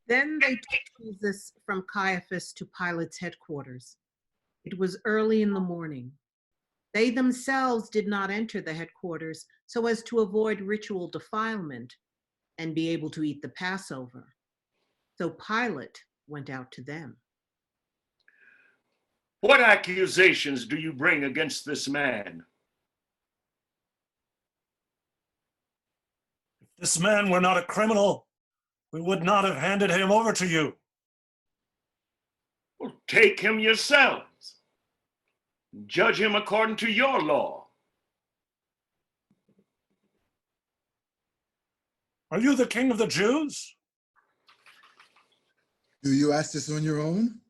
Then they took Jesus from Caiaphas to Pilate's headquarters. It was early in the morning. They themselves did not enter the headquarters so as to avoid ritual defilement and be able to eat the Passover. So Pilate went out to them. What accusations do you bring against this man? If this man were not a criminal, we would not have handed him over to you. Well, take him yourselves. Judge him according to your law. Are you the king of the Jews? Do you ask this on your own?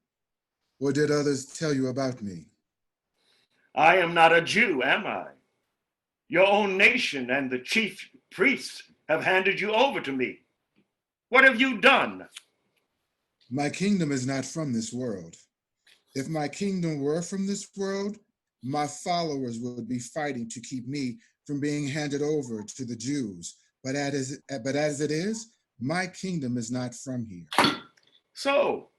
Or did others tell you about me? I am not a Jew, am I? Your own nation and the chief priests have handed you over to me. What have you done? My kingdom is not from this world. If my kingdom were from this world, my followers would be fighting to keep me from being handed over to the Jews. But as it is, my kingdom is not from here. So,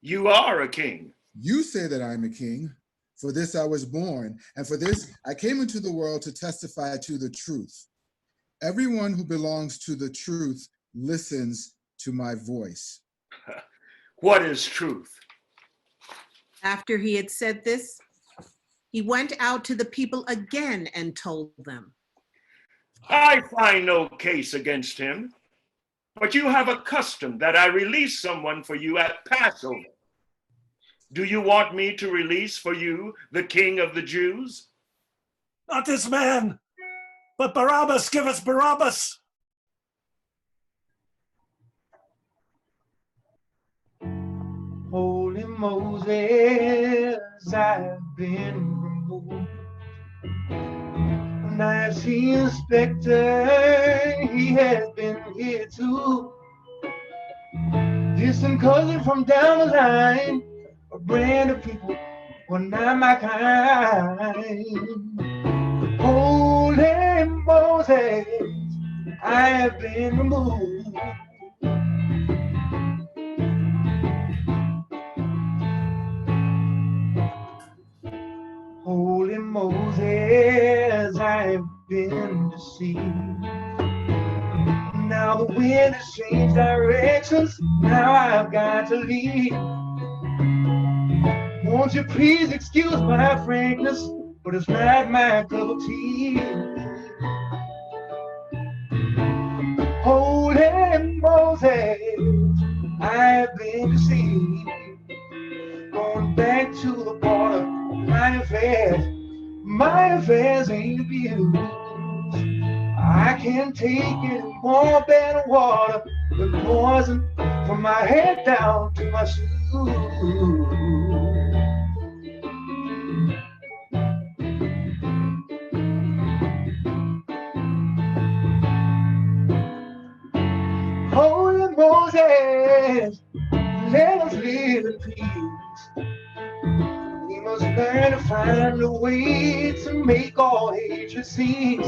you are a king. You say that I'm a king. For this I was born, and for this I came into the world to testify to the truth. Everyone who belongs to the truth listens to my voice. What is truth? After he had said this, he went out to the people again and told them, I find no case against him, but you have a custom that I release someone for you at Passover. Do you want me to release for you the king of the Jews? Not this man, but Barabbas. Give us Barabbas. Holy Moses, I've been removed. And I see Inspector, he has been here too. Distant cousin from down the line, a brand of people were not my kind. Holy Moses, I have been removed. Holy Moses, I've been deceived. Now the wind has changed directions, now I've got to leave. Won't you please excuse my frankness, but it's not my cup of tea. Holy Moses, I have been deceived. Going back to the border, my affairs ain't abused. I can't take any more bad water than poison from my head down to my shoes. Holy Moses, let us live in peace. We must learn to find a way to make all hatred cease.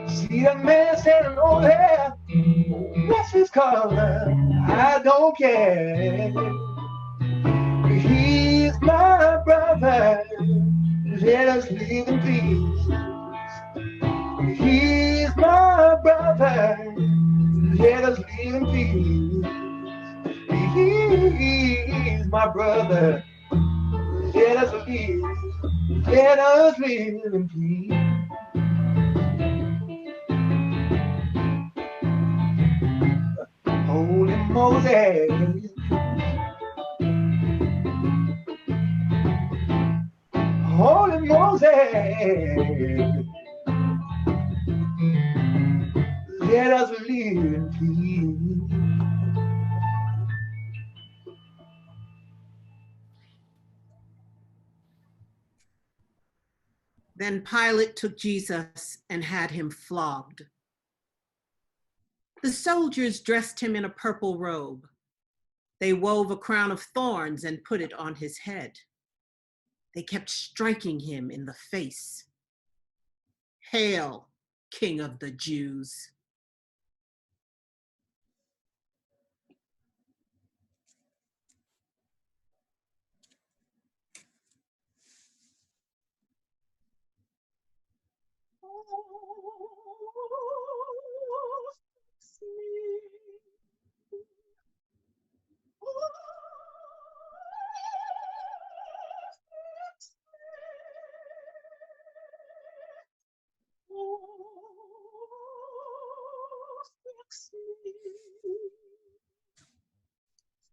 See that man standing over there, what's his color? I don't care. He's my brother, let us live in peace. He's my brother, let us live in peace. He's my brother, let us live in peace. Holy Moses, Holy Moses, let us live in peace. Then Pilate took Jesus and had him flogged. The soldiers dressed him in a purple robe. They wove a crown of thorns and put it on his head. They kept striking him in the face. Hail, King of the Jews.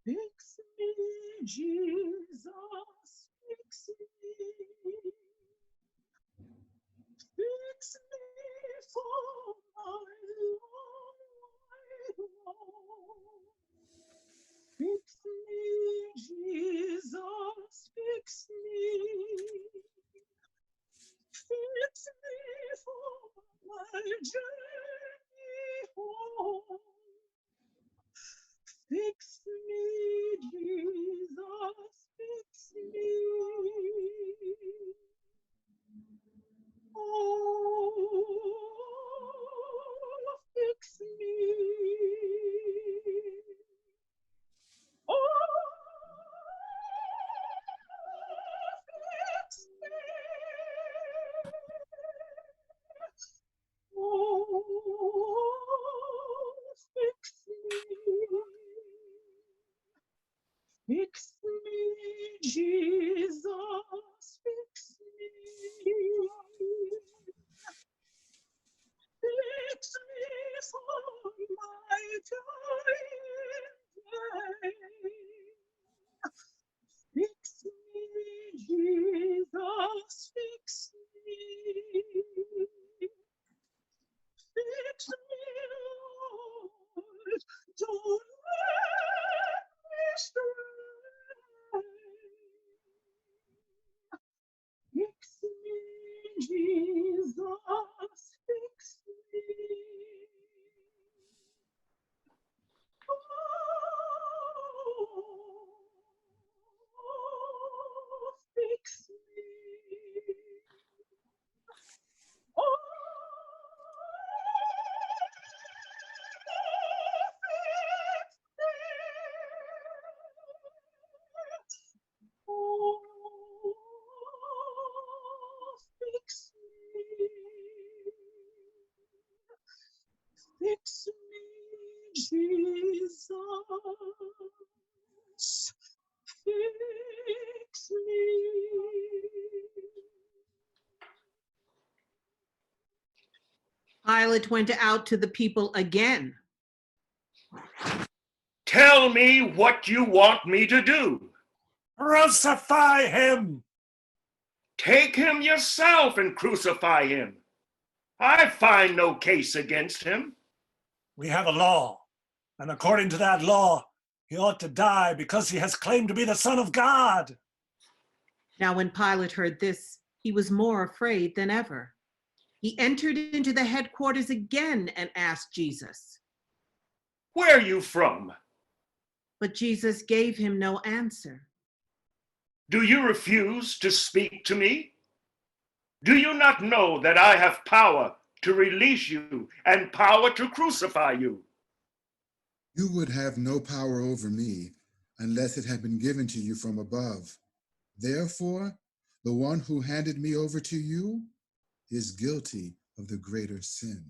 Fix me, Jesus, fix me. Fix me for my long way home. Fix me, Jesus, fix me. Fix me for my journey home. Fix me, Jesus, fix me. Oh, fix me. Oh, fix me. Oh, fix me. Fix me, Jesus, fix me. Fix me for my dying day. Fix me, Jesus, fix me. Fix me, Lord, don't let me stray. Fix me, Jesus, fix me. Oh, fix me. Oh, fix me. Fix me, Jesus. Fix me. Pilate went out to the people again. Tell me what you want me to do. Crucify him! Take him yourself and crucify him. I find no case against him. We have a law, and according to that law, he ought to die because he has claimed to be the Son of God. Now when Pilate heard this, he was more afraid than ever. He entered into the headquarters again and asked Jesus. Where are you from? But Jesus gave him no answer. Do you refuse to speak to me? Do you not know that I have power to release you and power to crucify you? You would have no power over me unless it had been given to you from above. Therefore, the one who handed me over to you is guilty of the greater sin.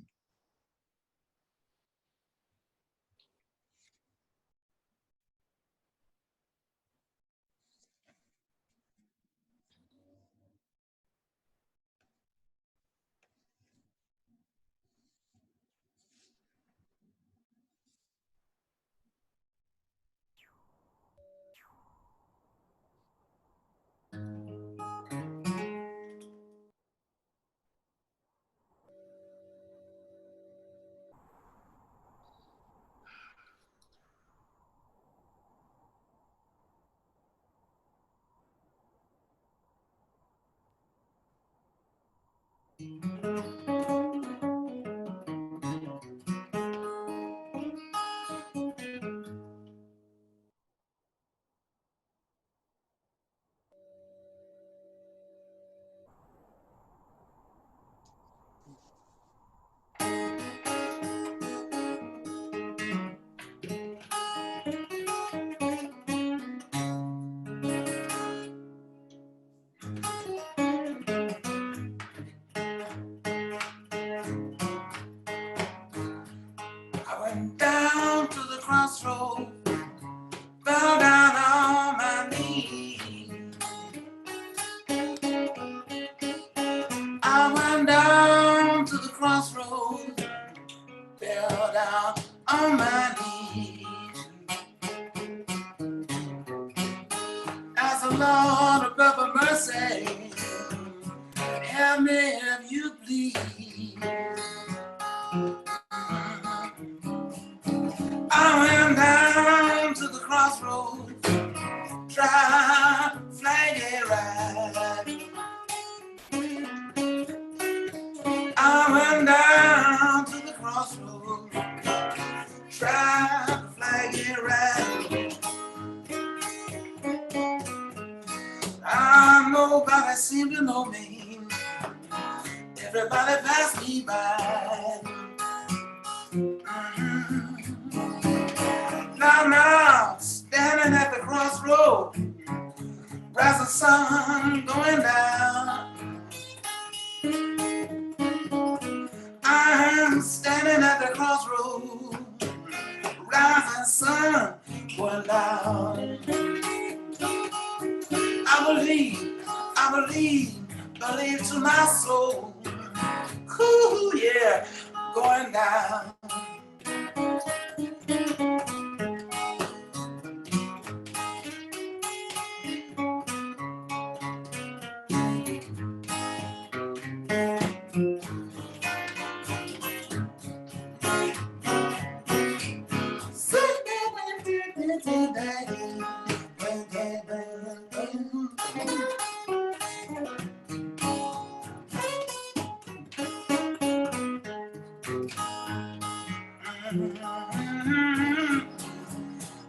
I went down to the crossroads, fell down on my knees. I went down to the crossroads, fell down on my knees. Ask the Lord above mercy, help me if you please. I went down to the crossroads, tried to flag it right. I went down to the crossroads, tried to flag it right. Nobody seemed to know me. Everybody passed me by. Now, standing at the crossroad, rising sun going down. I'm standing at the crossroad, rising sun going down. Believe to my soul. Ooh, yeah, going down.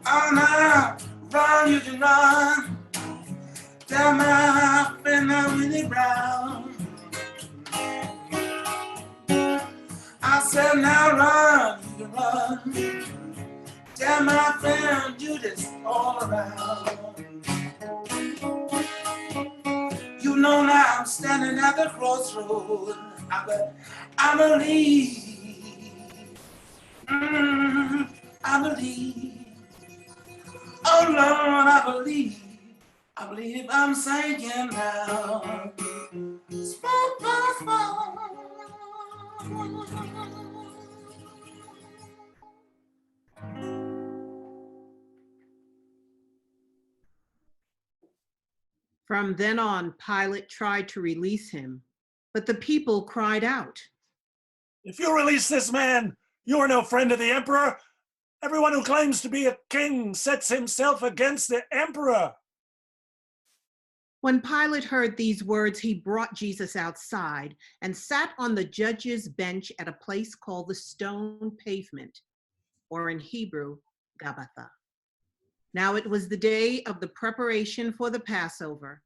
Oh, now, run, you can run. Tell my friend I'm really brown. I said, now run, you can run. Tell my friend you just all around. You know now I'm standing at the crossroad. I believe. I believe. Oh Lord, I believe I'm sinking now. Small by small. From then on, Pilate tried to release him, but the people cried out. If you release this man, you are no friend of the emperor. Everyone who claims to be a king sets himself against the emperor. When Pilate heard these words, he brought Jesus outside and sat on the judge's bench at a place called the Stone Pavement, or in Hebrew, Gabbatha. Now it was the day of the preparation for the Passover,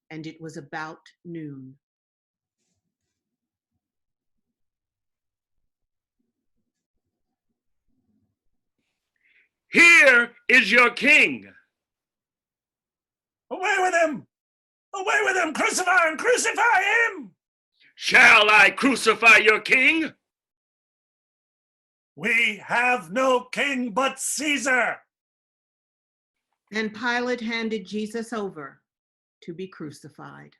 and it was about noon. Here is your king. Away with him! Away with him! Crucify him! Crucify him! Shall I crucify your king? We have no king but Caesar. And Pilate handed Jesus over to be crucified.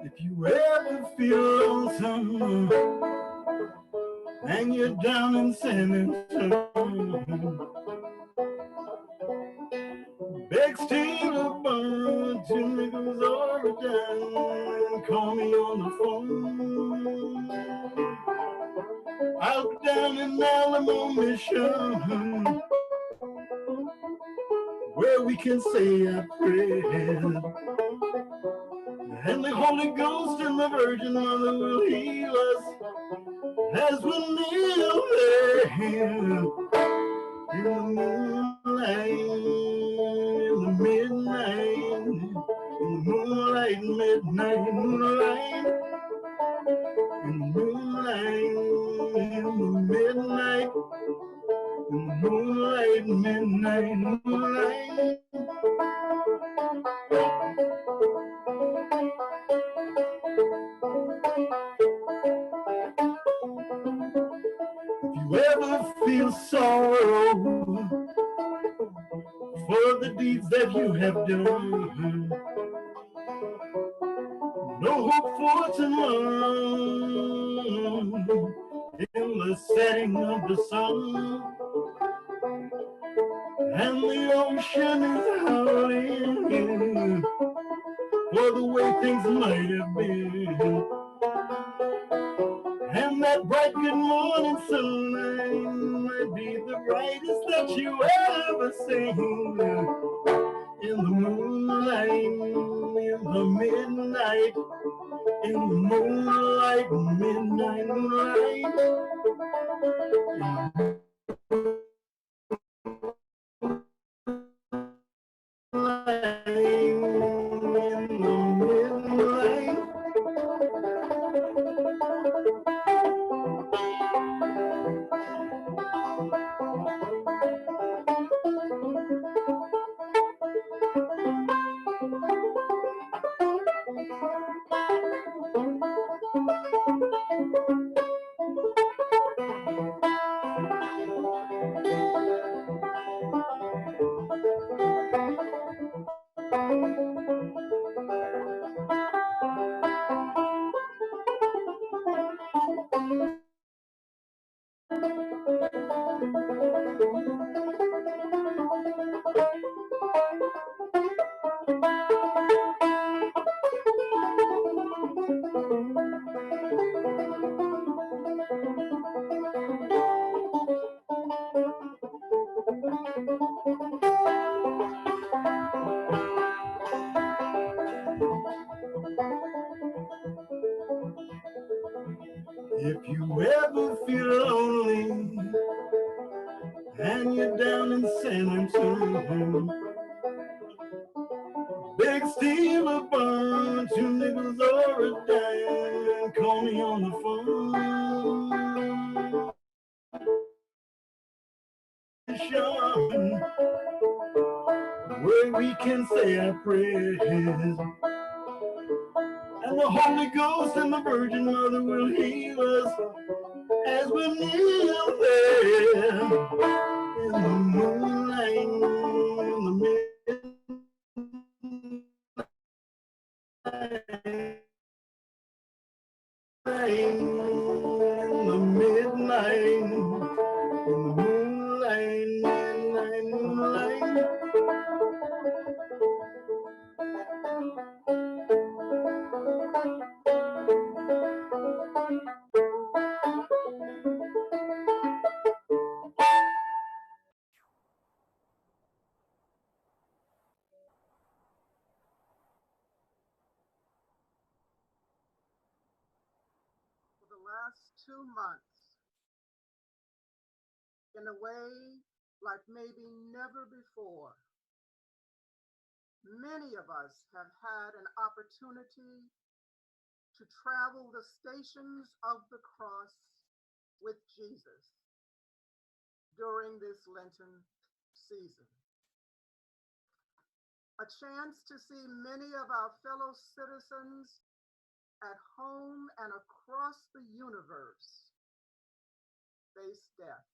If you ever feel lonesome and you're down in San Antonio, beg Steve to burn 2 nickels or a dime, call me on the phone. Out down in Alamo Mission, where we can say our prayers, and the Holy Ghost and the Virgin Mother will heal us as we kneel there in the moonlight, in the midnight, in the moonlight, midnight, moonlight, in the moonlight, in the midnight, in the moonlight, midnight, moonlight. If you ever feel sorrow for the deeds that you have done, no hope for tomorrow in the setting of the sun, and the ocean is howling for the way things might have been, and that bright good morning sunlight might be the brightest that you ever seen. In the moonlight, in the midnight, in the moonlight, midnight, moonlight, in the midnight. If you ever feel lonely and you're down in San Antonio, beg Steve to burn 2 nickels or a dime, call me on the phone. position where we can say our prayers. And the Holy Ghost and the Virgin Mother will heal us as we kneel there in the moonlight, in the midnight, in the moonlight, moonlight. For the last 2 months, in a way like maybe never before, many of us have had an opportunity to travel the stations of the cross with Jesus during this Lenten season. A chance to see many of our fellow citizens at home and across the universe face death.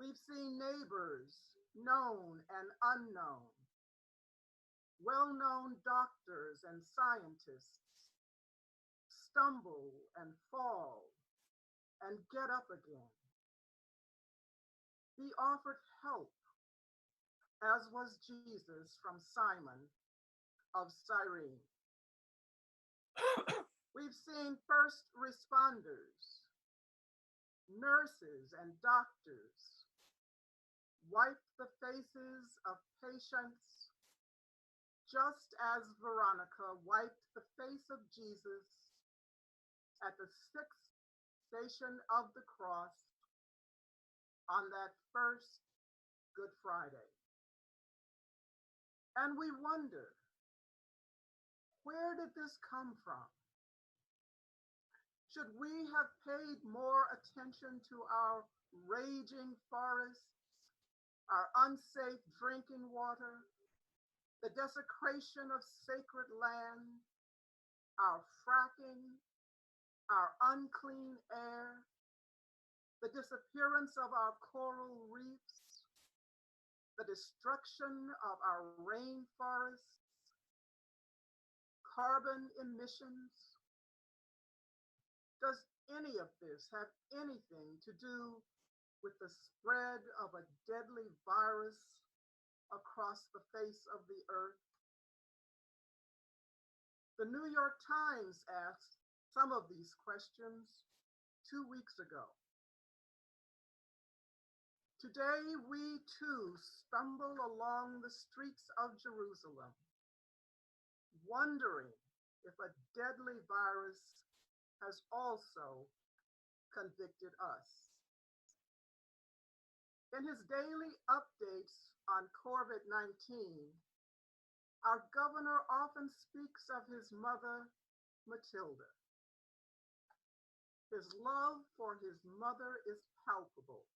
We've seen neighbors, known and unknown, well-known doctors and scientists stumble and fall and get up again. Be offered help, as was Jesus from Simon of Cyrene. We've seen first responders, nurses and doctors wipe the faces of patients just as Veronica wiped the face of Jesus at the 6th station of the cross on that first Good Friday. And we wonder, where did this come from? Should we have paid more attention to our raging forests, our unsafe drinking water, the desecration of sacred land, our fracking, our unclean air, the disappearance of our coral reefs, the destruction of our rainforests, carbon emissions? Does any of this have anything to do with the spread of a deadly virus across the face of the earth? The New York Times asked some of these questions 2 weeks ago. Today, we too stumble along the streets of Jerusalem, wondering if a deadly virus has also convicted us. In his daily updates on COVID-19, our governor often speaks of his mother, Matilda. His love for his mother is palpable.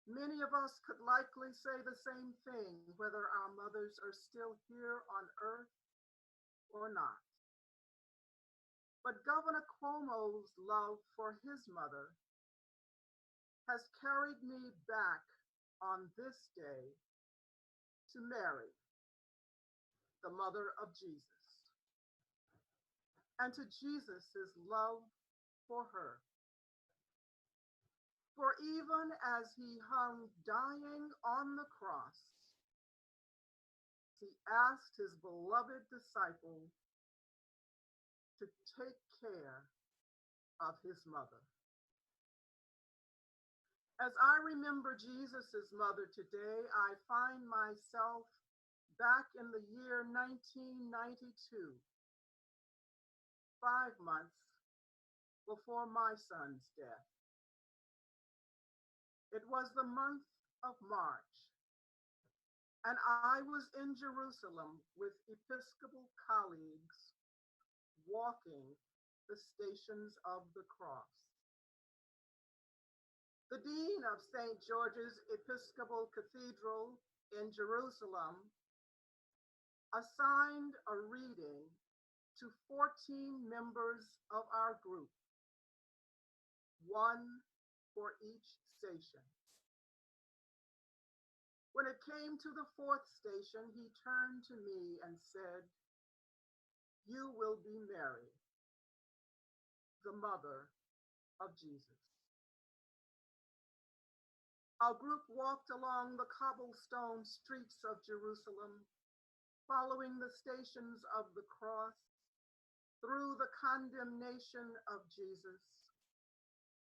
Many of us could likely say the same thing, whether our mothers are still here on earth or not. But Governor Cuomo's love for his mother has carried me back on this day to Mary, the mother of Jesus, and to Jesus' love for her. For even as he hung dying on the cross, he asked his beloved disciple to take care of his mother. As I remember Jesus' mother today, I find myself back in the year 1992, 5 months before my son's death. It was the month of March, and I was in Jerusalem with Episcopal colleagues walking the stations of the cross. The dean of St. George's Episcopal Cathedral in Jerusalem assigned a reading to 14 members of our group, one for each station. When it came to the fourth station, he turned to me and said, "You will be Mary, the mother of Jesus." Our group walked along the cobblestone streets of Jerusalem, following the stations of the cross, through the condemnation of Jesus,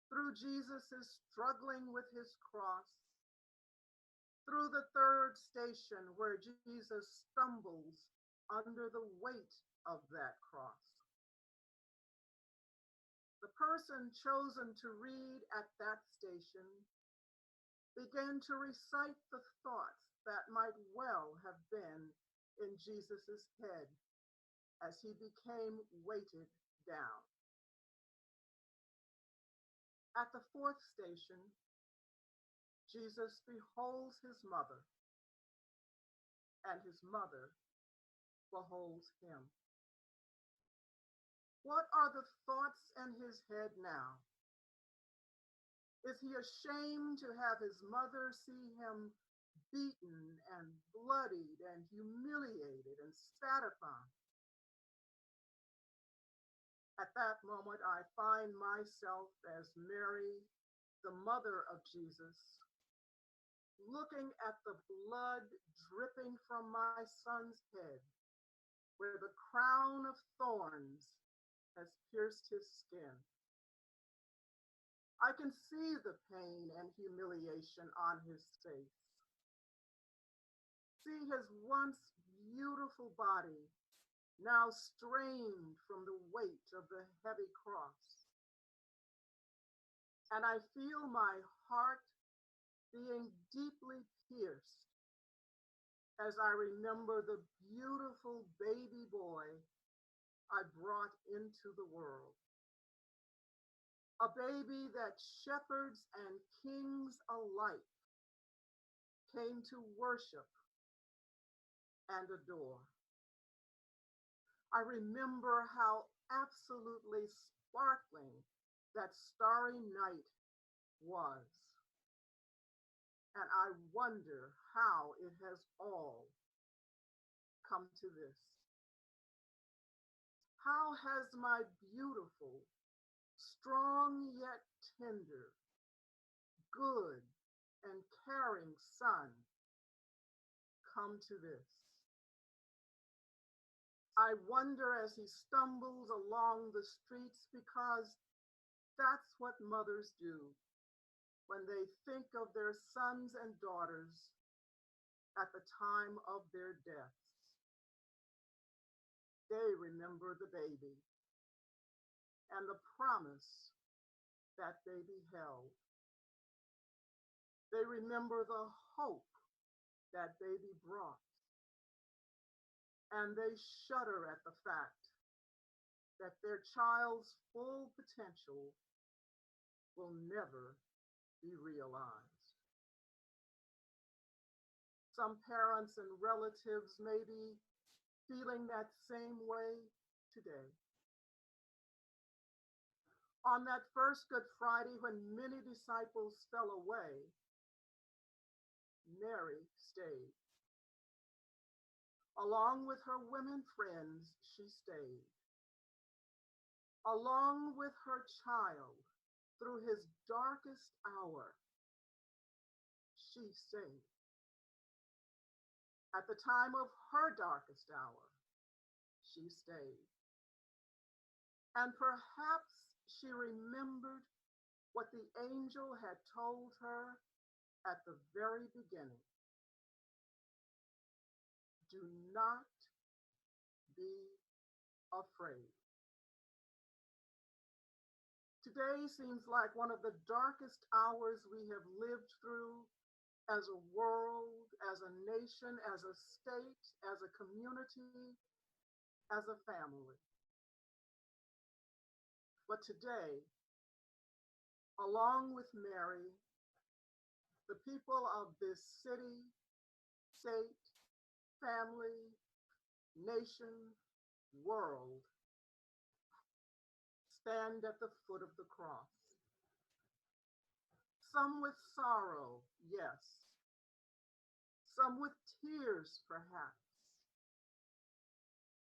through Jesus' struggling with his cross, through the third station where Jesus stumbles under the weight of that cross. The person chosen to read at that station began to recite the thoughts that might well have been in Jesus's head as he became weighted down. At the fourth station, Jesus beholds his mother, and his mother beholds him. What are the thoughts in his head now? Is he ashamed to have his mother see him beaten and bloodied and humiliated and spat upon? At that moment, I find myself as Mary, the mother of Jesus, looking at the blood dripping from my son's head, where the crown of thorns has pierced his skin. I can see the pain and humiliation on his face. See his once beautiful body now strained from the weight of the heavy cross. And I feel my heart being deeply pierced as I remember the beautiful baby boy I brought into the world. A baby that shepherds and kings alike came to worship and adore. I remember how absolutely sparkling that starry night was. And I wonder how it has all come to this. How has my beautiful, strong yet tender, good and caring son come to this? I wonder as he stumbles along the streets, because that's what mothers do when they think of their sons and daughters at the time of their deaths. They remember the baby and the promise that baby held. They remember the hope that baby brought. And they shudder at the fact that their child's full potential will never be realized. Some parents and relatives may be feeling that same way today. On that first Good Friday, when many disciples fell away, Mary stayed. Along with her women friends, she stayed. Along with her child, through his darkest hour, she stayed. At the time of her darkest hour, she stayed. And perhaps she remembered what the angel had told her at the very beginning. Do not be afraid. Today seems like one of the darkest hours we have lived through as a world, as a nation, as a state, as a community, as a family. But today, along with Mary, the people of this city, state, family, nation, world stand at the foot of the cross. Some with sorrow, yes. Some with tears, perhaps.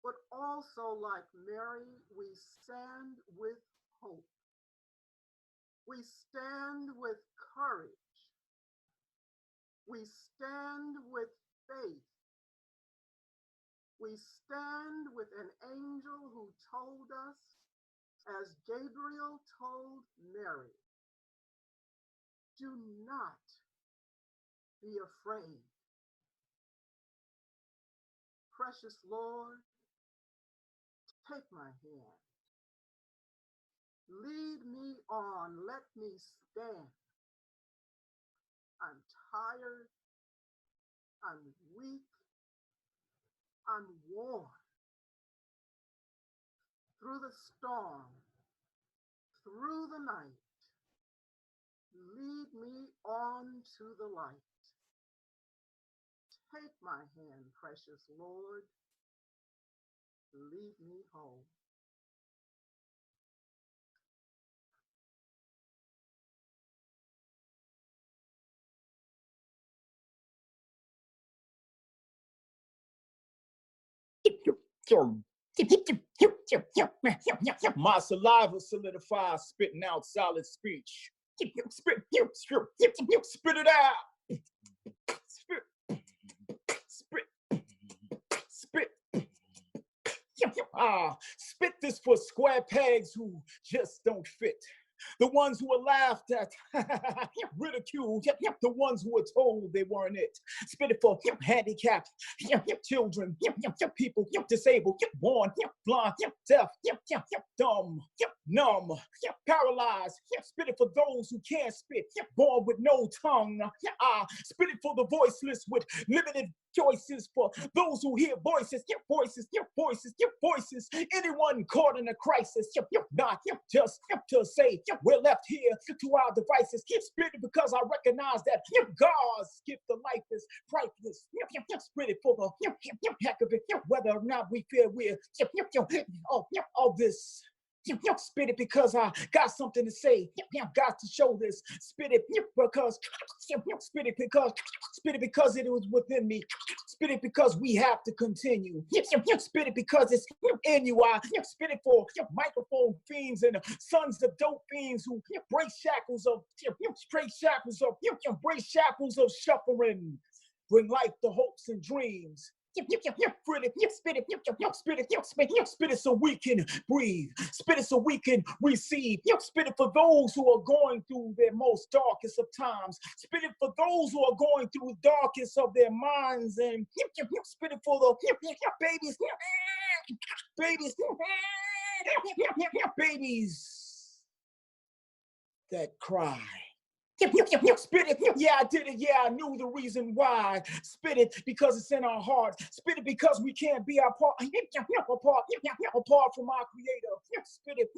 But also, like Mary, we stand with hope. We stand with courage. We stand with faith. We stand with an angel who told us, as Gabriel told Mary, do not be afraid. Precious Lord, take my hand. Lead me on, let me stand. I'm tired, I'm weak, I'm worn. Through the storm, through the night, lead me on to the light. Take my hand, precious Lord, lead me home. My saliva solidifies, spitting out solid speech. Spit it out. Spit. Spit this for square pegs who just don't fit. The ones who were laughed at, ridiculed, the ones who were told they weren't it. Spit it for handicapped children, people disabled, born blind, deaf, dumb, numb, paralyzed. Spit it for those who can't spit, born with no tongue. Spit it for the voiceless with limited choices, for those who hear voices, voices. Anyone caught in a crisis, not just to say we're left here to our devices. Spit it because I recognize that God's gift of life is priceless. Spit it for the heck of it, whether or not we feel we're all this. Spit it because I got something to say. Got to show this. Spit it because it was within me. Spit it because we have to continue. Spit it because it's in you. I spit it for microphone fiends and sons of dope fiends who break shackles of shuffling. Bring life to hopes and dreams. Spit it so we can breathe. Spit it so we can receive. Spit it for those who are going through their most darkest of times. Spit it for those who are going through the darkest of their minds. And spit it for the babies that cry. Spit it, yeah, I did it, yeah, I knew the reason why. Spit it because it's in our hearts. Spit it because we can't be apart from our Creator. Spit it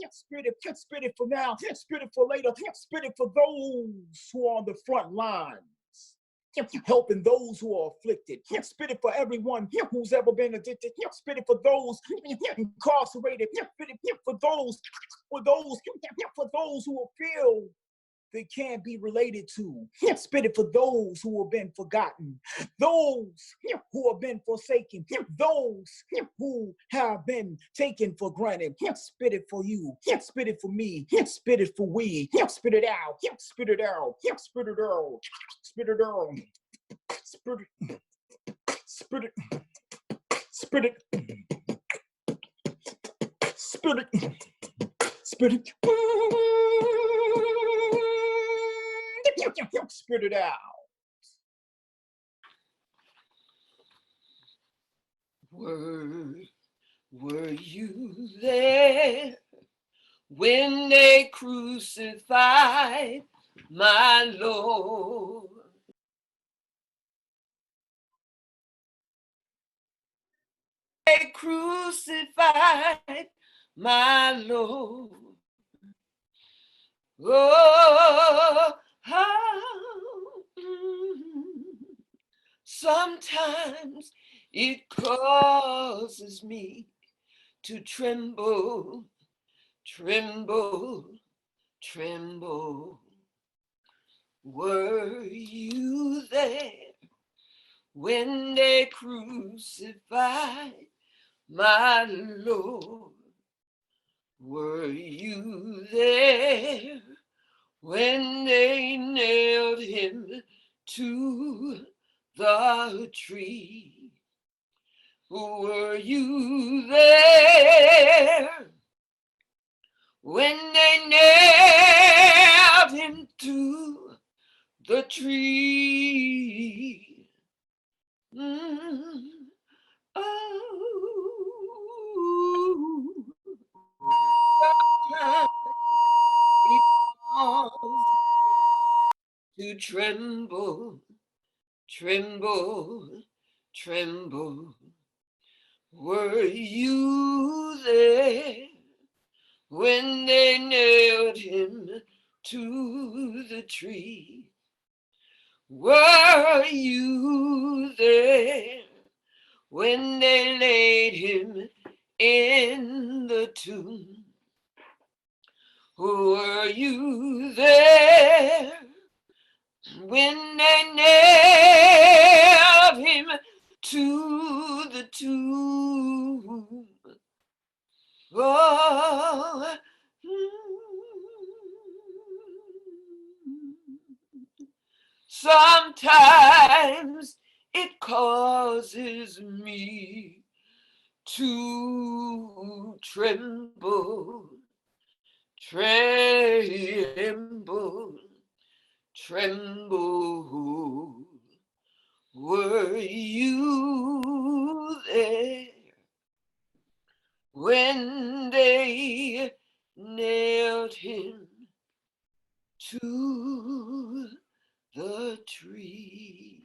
for now, spit it for later, spit it for those who are on the front lines. Helping those who are afflicted. Spit it for everyone who's ever been addicted. Spit it for those incarcerated. Spit it for those who feel they can't be related to. Spit it for those who have been forgotten, those who have been forsaken, those who have been taken for granted. Spit it for you, spit it for me, spit it for we. Spit it out, spit it out, spit it out, spit it out, spit it, spit it, spit it, spit it, spit it. Spit it out. Were you there when they crucified my Lord? They crucified my Lord. Oh, how Sometimes it causes me to tremble, tremble, tremble. Were you there when they crucified my Lord? Were you there when they nailed him to the tree? Were you there when they nailed him to the tree? Oh, sometimes it calls to tremble, tremble, tremble. Were you there when they nailed him to the tree? Were you there when they laid him in the tomb? Were you there when they nailed him to the tomb? Oh, sometimes it causes me to tremble, tremble, tremble. Were you there when they nailed him to the tree?